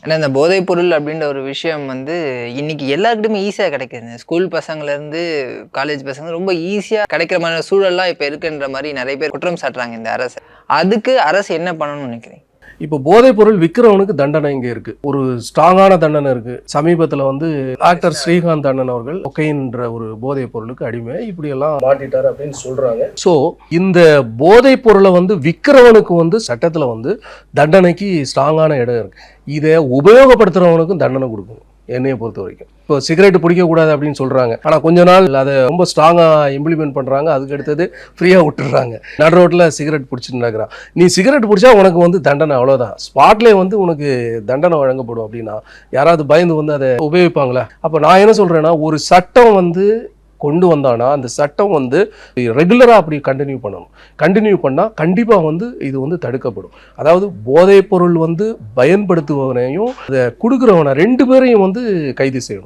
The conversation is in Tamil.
ஏன்னா இந்த போதைப் பொருள் அப்படின்ற ஒரு விஷயம் வந்து இன்னைக்கு எல்லாருக்கிட்டுமே ஈஸியா கிடைக்குதுங்க. ஸ்கூல் பசங்கள்லேருந்து காலேஜ் பசங்க ரொம்ப ஈஸியா கிடைக்கிற மாதிரி சூழல்லாம் இப்ப இருக்குன்ற மாரி நெறைய பேர் குற்றம் சாட்டுறாங்க இந்த அரச. அதுக்கு அரசு என்ன பண்ணணும்னு நினைக்கிறீங்க? இப்போ போதைப் பொருள் விற்கிறவனுக்கு தண்டனை இங்கே இருக்கு. ஒரு ஸ்ட்ராங்கான தண்டனை இருக்கு. சமீபத்தில் வந்து ஆக்டர் ஸ்ரீகாந்த் அண்ணன் அவர்கள் கொக்கைன்ற ஒரு போதைப் பொருளுக்கு அடிமை இப்படி எல்லாம் மாட்டிட்டாரு அப்படின்னு சொல்றாங்க. ஸோ இந்த போதைப் பொருளை வந்து விற்கிறவனுக்கு வந்து சட்டத்தில் வந்து தண்டனைக்கு ஸ்ட்ராங்கான இடம் இருக்கு. இதை உபயோகப்படுத்துறவனுக்கும் தண்டனை கொடுக்கணும் என்னையை பொறுத்த வரைக்கும். இப்போ சிகரெட் பிடிக்கக்கூடாது அப்படின்னு சொல்கிறாங்க, ஆனால் கொஞ்ச நாள் அதை ரொம்ப ஸ்ட்ராங்காக இம்ப்ளிமெண்ட் பண்ணுறாங்க. அதுக்கு அடுத்தது ஃப்ரீயாக விட்டுடுறாங்க. நடு ரோட்டில் சிகரெட் பிடிச்சிட்டு நடக்கிறான். நீ சிகரெட் பிடிச்சா உனக்கு வந்து தண்டனை அவ்வளோதான், ஸ்பாட்லேயே வந்து உனக்கு தண்டனை வழங்கப்படும் அப்படின்னா யாராவது பயந்து வந்து அதை உபயோகிப்பாங்களா? அப்போ நான் என்ன சொல்கிறேன்னா, ஒரு சட்டம் வந்து கொண்டு வந்தானா அந்த சட்டம் வந்து ரெகுலராக அப்படி கண்டினியூ பண்ணணும். கண்டினியூ பண்ணால் கண்டிப்பாக வந்து இது வந்து தடுக்கப்படும். அதாவது போதைப் பொருள் வந்து பயன்படுத்துபவனையும் அதை கொடுக்குறவனை 2 பேரையும் வந்து கைது செய்யணும்.